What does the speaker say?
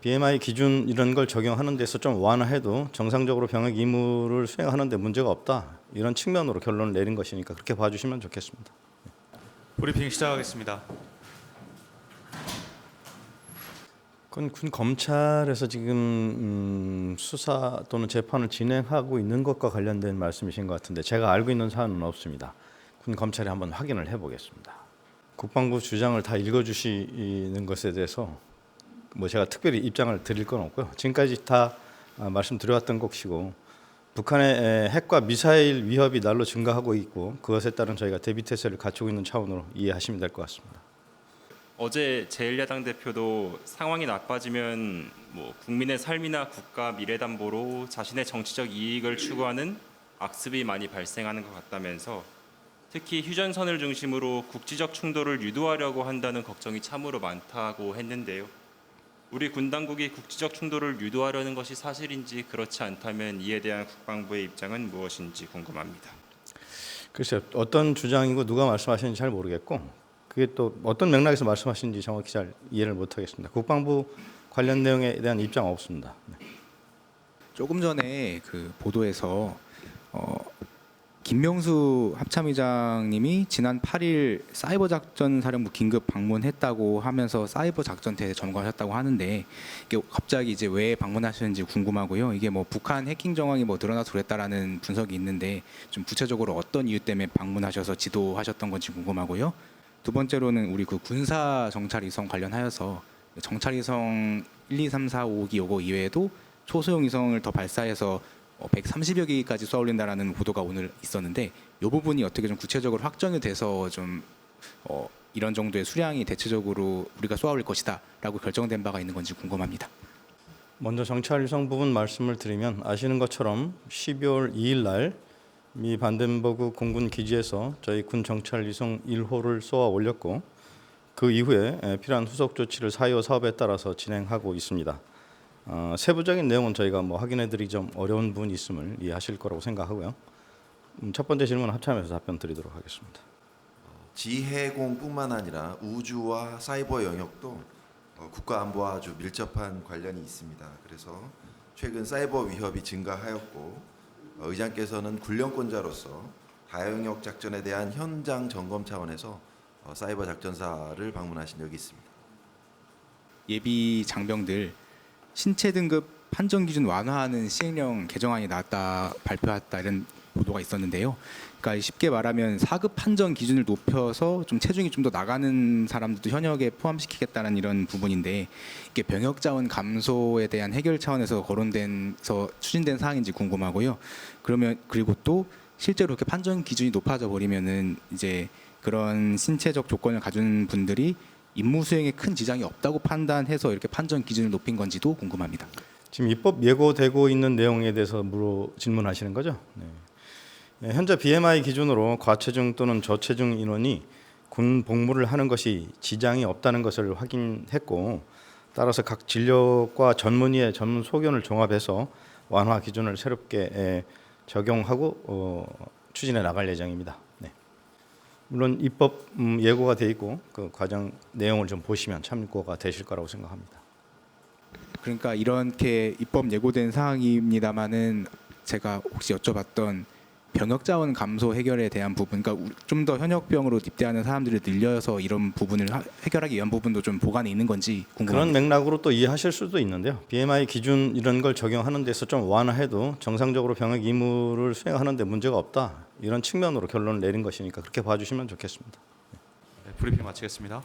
BMI 기준 이런 걸 적용하는 데서 좀 완화해도 정상적으로 병역 의무를 수행하는 데 문제가 없다. 이런 측면으로 결론을 내린 것이니까 그렇게 봐주시면 좋겠습니다. 브리핑 시작하겠습니다. 그건 군 검찰에서 지금 수사 또는 재판을 진행하고 있는 것과 관련된 말씀이신 것 같은데 제가 알고 있는 사안은 없습니다. 군 검찰이 한번 확인을 해보겠습니다. 국방부 주장을 다 읽어주시는 것에 대해서 뭐 제가 특별히 입장을 드릴 건 없고요. 지금까지 다 말씀드려왔던 것이고 북한의 핵과 미사일 위협이 날로 증가하고 있고 그것에 따른 저희가 대비 태세를 갖추고 있는 차원으로 이해하시면 될 것 같습니다. 어제 제1야당 대표도 상황이 나빠지면 국민의 삶이나 국가 미래 담보로 자신의 정치적 이익을 추구하는 악습이 많이 발생하는 것 같다면서 특히 휴전선을 중심으로 국지적 충돌을 유도하려고 한다는 걱정이 참으로 많다고 했는데요. 우리 군 당국이 국지적 충돌을 유도하려는 것이 사실인지 그렇지 않다면 이에 대한 국방부의 입장은 무엇인지 궁금합니다. 글쎄요. 어떤 주장이고 누가 말씀하시는지 잘 모르겠고 그게 또 어떤 맥락에서 말씀하시는지 정확히 잘 이해를 못하겠습니다. 국방부 관련 내용에 대한 입장 없습니다. 네. 조금 전에 그 보도에서 김명수 합참의장님이 지난 8일 사이버 작전 사령부 긴급 방문했다고 하면서 사이버 작전대에 점거하셨다고 하는데 이게 갑자기 이제 왜 방문하셨는지 궁금하고요. 이게 뭐 북한 해킹 정황이 드러나서 그랬다라는 분석이 있는데 좀 구체적으로 어떤 이유 때문에 방문하셔서 지도하셨던 건지 궁금하고요. 두 번째로는 우리 그 군사 정찰 위성 관련하여서 정찰 위성 1, 2, 3, 4, 5기 요거 이외에도 초소형 위성을 더 발사해서 130여 기까지 쏘아 올린다라는 보도가 오늘 있었는데 이 부분이 어떻게 좀 구체적으로 확정이 돼서 좀 이런 정도의 수량이 대체적으로 우리가 쏘아 올릴 것이다라고 결정된 바가 있는 건지 궁금합니다. 먼저 정찰 위성 부분 말씀을 드리면 아시는 것처럼 12월 2일 날 미 반덴버그 공군 기지에서 저희 군 정찰 위성 1호를 쏘아 올렸고 그 이후에 필요한 후속 조치를 4.25 사업에 따라서 진행하고 있습니다. 세부적인 내용은 저희가 확인해드리기 좀 어려운 부분이 있음을 이해하실 거라고 생각하고요. 첫 번째 질문 합참에서 답변 드리도록 하겠습니다. 지해공뿐만 아니라 우주와 사이버 영역도 국가 안보와 아주 밀접한 관련이 있습니다. 그래서 최근 사이버 위협이 증가하였고 의장께서는 군령권자로서 다영역 작전에 대한 현장 점검 차원에서 사이버 작전사를 방문하신 적이 있습니다. 예비 장병들 신체 등급 판정 기준 완화하는 시행령 개정안이 나왔다 발표했다 이런 보도가 있었는데요. 그러니까 쉽게 말하면 4급 판정 기준을 높여서 좀 체중이 좀 더 나가는 사람들도 현역에 포함시키겠다는 이런 부분인데 이게 병역 자원 감소에 대한 해결 차원에서 거론돼서 추진된 사항인지 궁금하고요. 그러면 그리고 또 실제로 이렇게 판정 기준이 높아져 버리면은 이제 그런 신체적 조건을 가진 분들이 임무 수행에 큰 지장이 없다고 판단해서 이렇게 판정 기준을 높인 건지도 궁금합니다. 지금 입법 예고되고 있는 내용에 대해서 질문하시는 거죠? 네. 현재 BMI 기준으로 과체중 또는 저체중 인원이 군 복무를 하는 것이 지장이 없다는 것을 확인했고 따라서 각 진료과 전문의의 전문 소견을 종합해서 완화 기준을 새롭게 적용하고 추진해 나갈 예정입니다. 네. 물론 입법 예고가 돼 있고 그 과정 내용을 좀 보시면 참고가 되실 거라고 생각합니다. 그러니까 이렇게 입법 예고된 사항입니다만은 제가 혹시 여쭤봤던 병역 자원 감소 해결에 대한 부분, 그러니까 좀 더 현역병으로 입대하는 사람들을 늘려서 이런 부분을 해결하기 위한 부분도 좀 보관에 있는 건지 궁금합니다. 그런 맥락으로 또 이해하실 수도 있는데요. BMI 기준 이런 걸 적용하는 데서 좀 완화해도 정상적으로 병역 의무를 수행하는 데 문제가 없다. 이런 측면으로 결론을 내린 것이니까 그렇게 봐주시면 좋겠습니다. 네, 브리핑 마치겠습니다.